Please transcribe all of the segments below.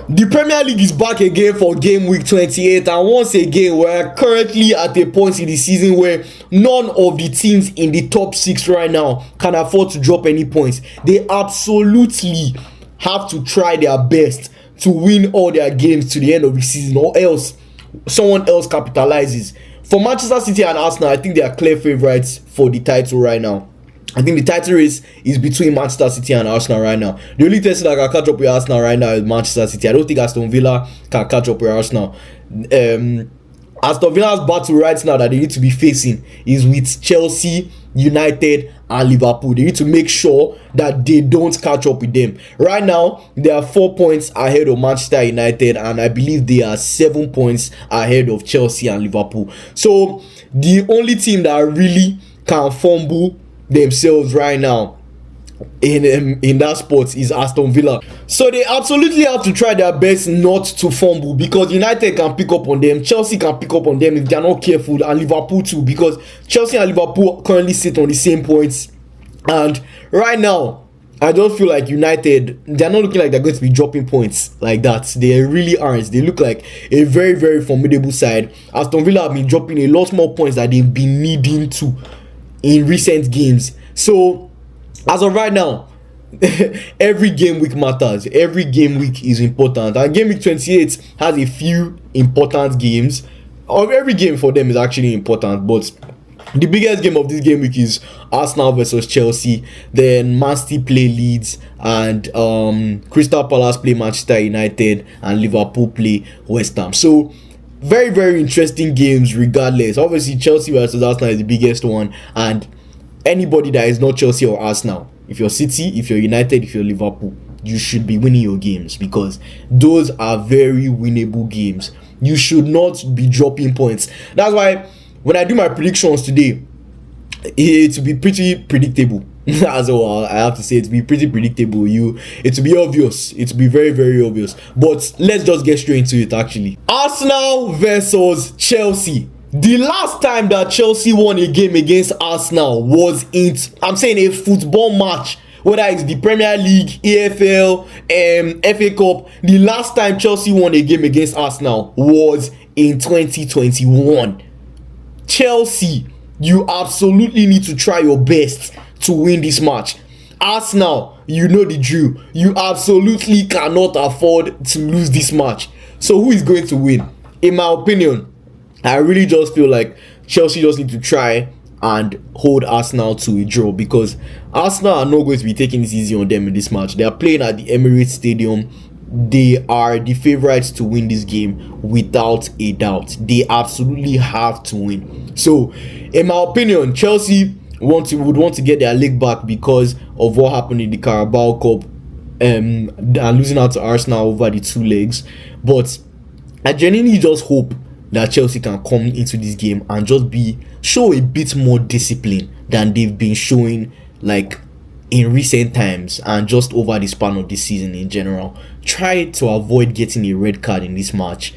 The Premier League is back again for game week 28, and once again we're currently at a point in the season where none of the teams in the top 6 right now can afford to drop any points. They absolutely have to try their best to win all their games to the end of the season, or else someone else capitalizes. For Manchester City and Arsenal, I think they are clear favourites for the title right now. I think the title race is between Manchester City and Arsenal right now. The only team that can catch up with Arsenal right now is Manchester City. I don't think Aston Villa can catch up with Arsenal. Aston Villa's battle right now that they need to be facing is with Chelsea, United and Liverpool. They need to make sure that they don't catch up with them. Right now, they are 4 points ahead of Manchester United, and I believe they are 7 points ahead of Chelsea and Liverpool. So the only team that really can fumble themselves right now in that spot is Aston Villa. So they absolutely have to try their best not to fumble, because United can pick up on them, Chelsea can pick up on them if they are not careful, and Liverpool too, because Chelsea and Liverpool currently sit on the same points. And right now I don't feel like United, they're not looking like they're going to be dropping points like that. They really aren't. They look like a very, very formidable side. Aston Villa have been dropping a lot more points that they've been needing to in recent games. So as of right now, every game week matters. Every game week is important, and game week 28 has a few important games. Or every game for them is actually important, but the biggest game of this game week is Arsenal versus Chelsea. Then Man City play Leeds, and Crystal Palace play Manchester United, and Liverpool play Westham. So very, very interesting games regardless. Obviously Chelsea versus Arsenal is the biggest one, and anybody that is not Chelsea or Arsenal, if you're City, if you're United, if you're Liverpool, you should be winning your games, because those are very winnable games. You should not be dropping points. That's why when I do my predictions today, it will be pretty predictable. As well, I have to say, it will be pretty predictable. It will be obvious. It will be very, very obvious. But let's just get straight into it actually. Arsenal versus Chelsea. The last time that Chelsea won a game against Arsenal was in, I'm saying, a football match, whether it's the Premier League, EFL, FA Cup. The last time Chelsea won a game against Arsenal was in 2021. Chelsea, you absolutely need to try your best to win this match. Arsenal, you know the drill. You absolutely cannot afford to lose this match. So who is going to win? In my opinion, I really just feel like Chelsea just need to try and hold Arsenal to a draw, because Arsenal are not going to be taking it easy on them in this match. They are playing at the Emirates Stadium. They are the favorites to win this game without a doubt. They absolutely have to win. So in my opinion, Chelsea would want to get their leg back because of what happened in the Carabao Cup and losing out to Arsenal over the 2 legs. But I genuinely just hope that Chelsea can come into this game and just show a bit more discipline than they've been showing like in recent times, and just over the span of this season in general. Try to avoid getting a red card in this match,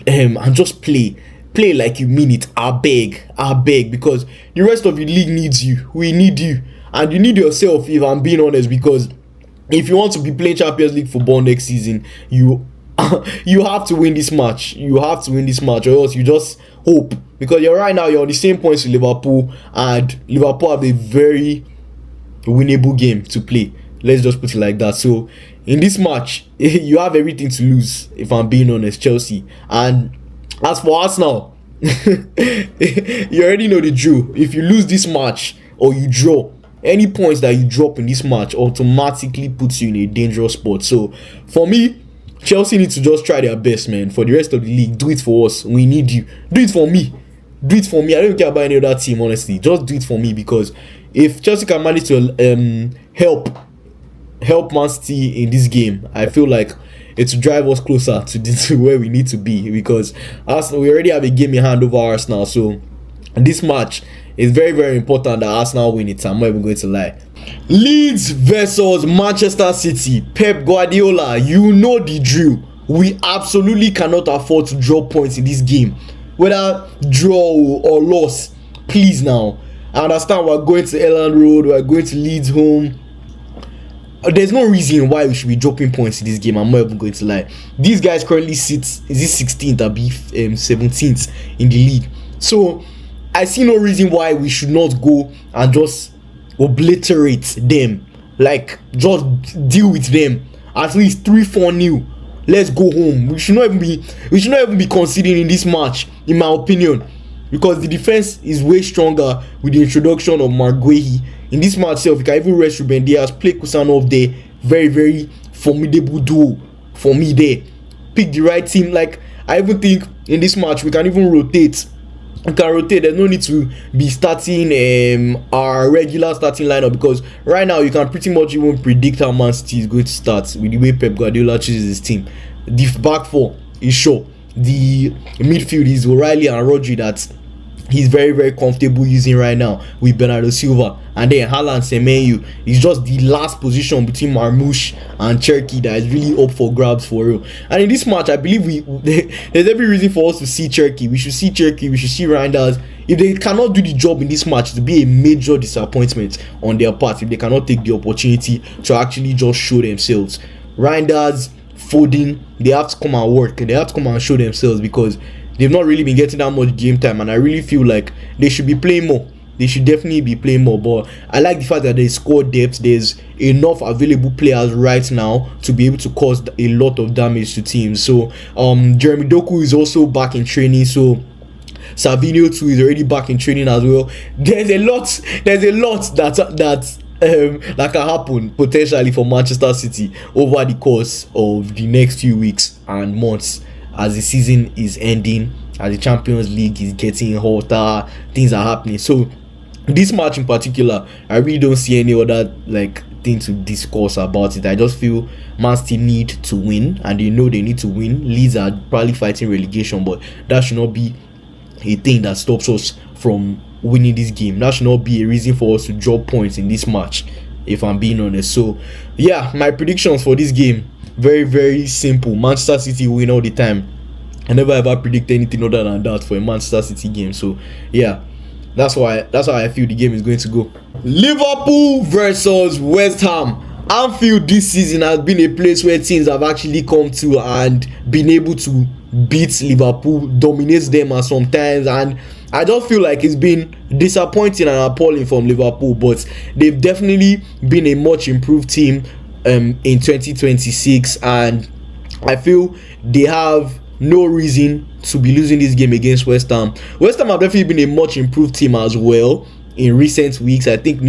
and just play like you mean it. I beg, because the rest of the league needs you. We need you, and you need yourself, if I'm being honest, because if you want to be playing Champions League football next season, you have to win this match. You have to win this match, or else you just hope, because you're on the same points with Liverpool, and Liverpool have a very winnable game to play. Let's just put it like that. So in this match, you have everything to lose, if I'm being honest, Chelsea. And as for Arsenal, you already know the drill. If you lose this match or you draw, any points that you drop in this match automatically puts you in a dangerous spot. So for me, Chelsea need to just try their best, man. For the rest of the league, do it for us. We need you. Do it for me. Do it for me. I don't care about any other team, honestly. Just do it for me, because if Chelsea can manage to help Man City in this game, I feel like it will drive us closer to where we need to be, because Arsenal, we already have a game in hand over Arsenal. So this match is very, very important that Arsenal win it. I'm not even going to lie. Leeds versus Manchester City. Pep Guardiola, you know the drill. We absolutely cannot afford to drop points in this game, whether draw or loss. Please now, I understand we're going to Elland Road, we're going to Leeds home, there's no reason why we should be dropping points in this game. I'm not even going to lie. These guys currently sit, is it 16th or 17th in the league. So I see no reason why we should not go and just obliterate them. Like, just deal with them. At least 3-4 new. Let's go home. We should not even be conceding in this match, in my opinion, because the defense is way stronger with the introduction of Marguehi. In this match itself, you can even rest Ruben Diaz, play Kusanov there. Very, very formidable duo for me there. Pick the right team. Like, I even think in this match we can even rotate. We can rotate. There's no need to be starting our regular starting lineup, because right now you can pretty much even predict how Man City is going to start with the way Pep Guardiola chooses his team. The back four is sure. The midfield is O'Reilly and Rodri that he's very, very comfortable using right now with Bernardo Silva. And then Haaland Semenyo is just the last position between Marmoush and Cherki that is really up for grabs for real. And in this match, I believe there's every reason for us to see Cherki. We should see Cherki, we should see Reinders. If they cannot do the job in this match, it will be a major disappointment on their part if they cannot take the opportunity to actually just show themselves. Reinders, Foden, they have to come and work. They have to come and show themselves, because they've not really been getting that much game time, and I really feel like they should be playing more. They should definitely be playing more. But I like the fact that they score depth. There's enough available players right now to be able to cause a lot of damage to teams. So Jeremy Doku is also back in training. So Savinho too is already back in training as well. There's a lot that can happen potentially for Manchester City over the course of the next few weeks and months, as the season is ending, as the Champions League is getting hotter, things are happening. So this match in particular, I really don't see any other thing to discuss about it. I just feel Man City need to win, and they know they need to win. Leeds are probably fighting relegation, but that should not be a thing that stops us from winning this game. That should not be a reason for us to drop points in this match, if I'm being honest. So yeah, my predictions for this game, very, very simple. Manchester City win all the time. I never ever predict anything other than that for a Manchester City game. So yeah, that's how I feel the game is going to go. Liverpool versus West Ham. Anfield this season has been a place where teams have actually come to and been able to beat Liverpool, dominate them at some times, and I don't feel like it's been disappointing and appalling from Liverpool, but they've definitely been a much improved team in 2026, and I feel they have no reason to be losing this game against West Ham. West Ham have definitely been a much improved team as well in recent weeks. I think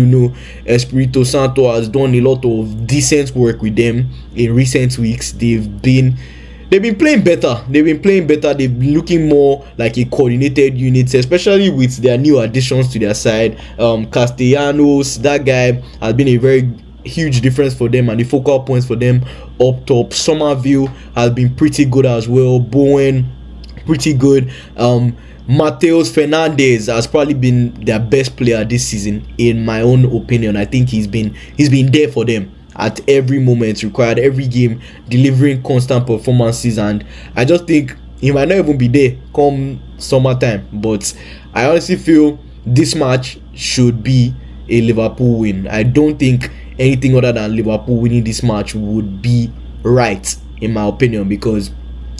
Espirito Santo has done a lot of decent work with them in recent weeks. They've been playing better. They've been looking more like a coordinated unit, especially with their new additions to their side. Castellanos, that guy has been a very huge difference for them and the focal points for them up top. Somerville has been pretty good as well. Bowen, pretty good. Mateus Fernandez has probably been their best player this season, in my own opinion. I think he's been there for them at every moment required, every game, delivering constant performances, and I just think he might not even be there come summertime. But I honestly feel this match should be a Liverpool win. I don't think anything other than Liverpool winning this match would be right, in my opinion, because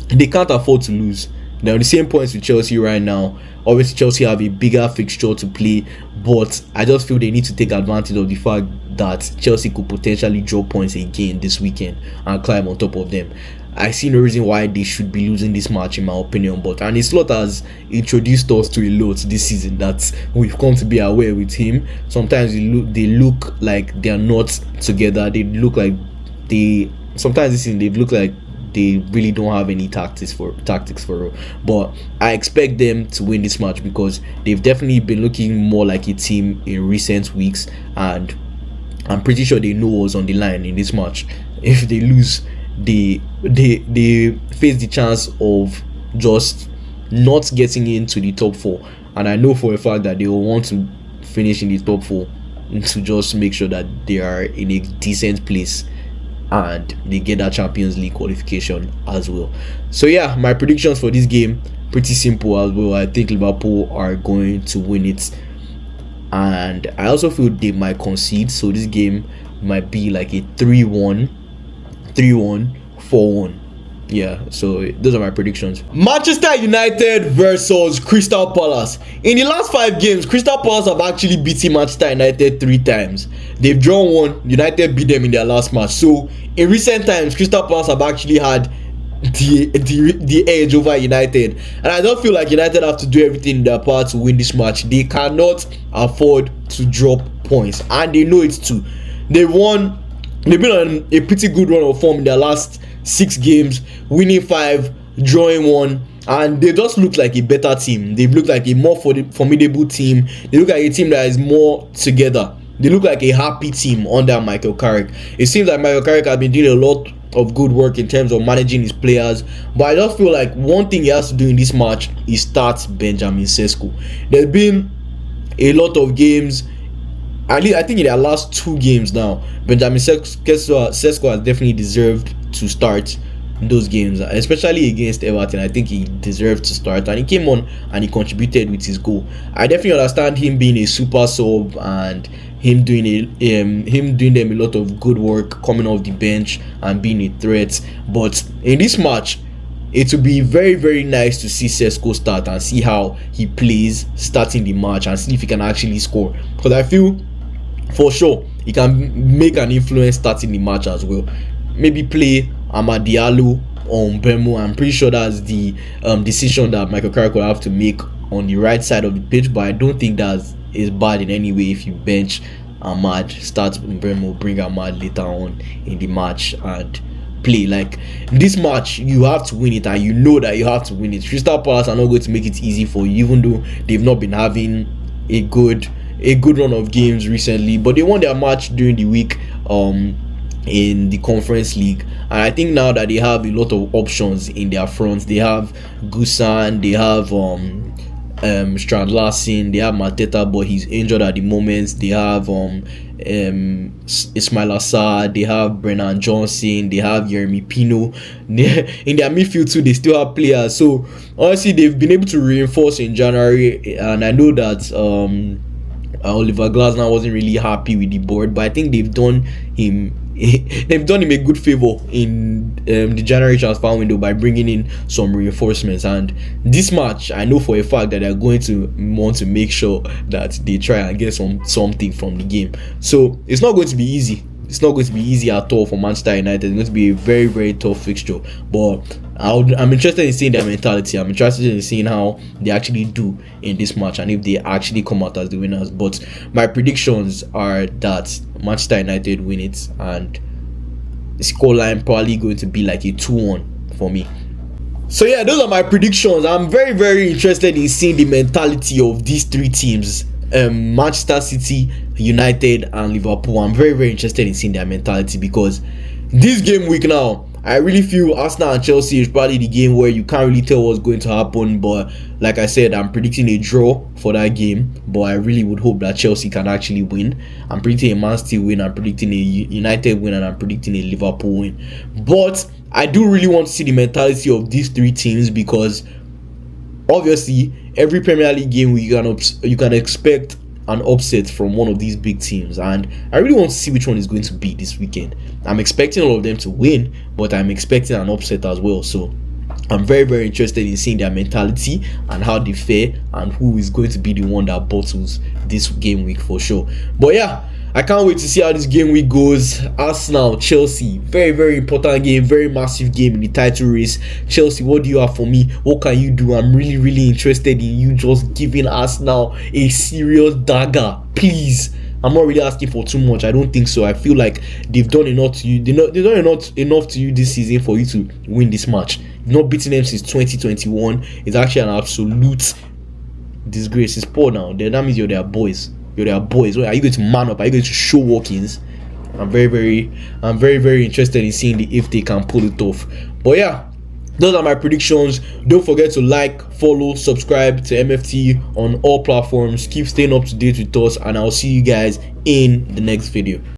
they can't afford to lose. They're on the same points with Chelsea right now. Obviously, Chelsea have a bigger fixture to play, but I just feel they need to take advantage of the fact that Chelsea could potentially drop points again this weekend and climb on top of them. I see no reason why they should be losing this match, in my opinion. But Arne Slot has introduced us to a lot this season that we've come to be aware with him. Sometimes they look like they are not together. They look like sometimes this season they look like they really don't have any tactics for real. But I expect them to win this match because they've definitely been looking more like a team in recent weeks, and I'm pretty sure they know what's on the line in this match. If they lose, they face the chance of just not getting into the top four, and I know for a fact that they will want to finish in the top four to just make sure that they are in a decent place and they get that Champions League qualification as well. So yeah, my predictions for this game pretty simple as well. I think Liverpool are going to win it, and I also feel they might concede. So this game might be like a 3-1, 3-1, 4-1. Yeah, so those are my predictions. Manchester United versus Crystal Palace. In the last 5 games, Crystal Palace have actually beaten Manchester United 3 times. They've drawn 1. United beat them in their last match. So in recent times, Crystal Palace have actually had the edge over United, and I don't feel like United have to do everything in their power to win this match. They cannot afford to drop points, and they know it too. They've been on a pretty good run of form in their last 6 games, winning 5, drawing 1, and they just look like a better team. They look like a more formidable team. They look like a team that is more together. They look like a happy team under Michael Carrick. It seems like Michael Carrick has been doing a lot of good work in terms of managing his players, but I just feel like one thing he has to do in this match is start Benjamin Sesko. There's been a lot of games, at least I think in their last 2 games now, Benjamin Sesko has definitely deserved to start those games, especially against Everton. I think he deserved to start, and he came on and he contributed with his goal. I definitely understand him being a super sub and him doing them a lot of good work coming off the bench and being a threat. But in this match, it would be very, very nice to see Sesko start and see how he plays starting the match and see if he can actually score, because I feel for sure he can make an influence starting the match as well. Maybe play Amad Diallo on Mbeumo. I'm pretty sure that's the decision that Michael Carrick will have to make on the right side of the pitch, but I don't think that is bad in any way if you bench Amad, start Mbeumo, bring Amad later on in the match and play. Like this match, you have to win it, and you know that you have to win it. Crystal Palace are not going to make it easy for you, even though they've not been having a good run of games recently, but they won their match during the week in the Conference League, and I think now that they have a lot of options in their front, they have Gusan, they have Strand Larsen, they have Mateta, but he's injured at the moment. They have Ismail Assar, they have Brennan Johnson, they have Yeremi Pino. In their midfield too, they still have players. So honestly, they've been able to reinforce in January, and I know that Oliver Glasner wasn't really happy with the board, but I think they've done him a good favor in the January transfer window by bringing in some reinforcements. And this match, I know for a fact that they're going to want to make sure that they try and get something from the game. So it's not going to be easy. It's not going to be easy at all for Manchester United. It's going to be a very, very tough fixture. But I'm interested in seeing their mentality. I'm interested in seeing how they actually do in this match and if they actually come out as the winners. But my predictions are that Manchester United win it, and the scoreline probably going to be like a 2-1 for me. So yeah, those are my predictions. I'm very, very interested in seeing the mentality of these 3 teams. Manchester City, United and Liverpool. I'm very, very interested in seeing their mentality, because this game week now, I really feel Arsenal and Chelsea is probably the game where you can't really tell what's going to happen. But like I said, I'm predicting a draw for that game, but I really would hope that Chelsea can actually win. I'm predicting a Man City win, I'm predicting a United win, and I'm predicting a Liverpool win. But I do really want to see the mentality of these 3 teams, because obviously every Premier League game you can expect an upset from one of these big teams, and I really want to see which one is going to be this weekend. I'm expecting all of them to win, but I'm expecting an upset as well. So I'm very, very interested in seeing their mentality and how they fare, and who is going to be the one that bottles this game week for sure. But yeah, I can't wait to see how this game week goes. Arsenal, Chelsea, very, very important game, very massive game in the title race. Chelsea, what do you have for me? What can you do? I'm really, really interested in you just giving Arsenal a serious dagger, please. I'm not really asking for too much. I don't think so. I feel like they've done enough to you. They've done enough to you this season for you to win this match. You've not beaten them since 2021. It's actually an absolute disgrace. It's poor now. That means you're their boys. You're their boys. Are you going to man up? Are you going to show walk-ins? I'm very, very interested in seeing if they can pull it off. But yeah, those are my predictions. Don't forget to like, follow, subscribe to MFT on all platforms. Keep staying up to date with us, and I'll see you guys in the next video.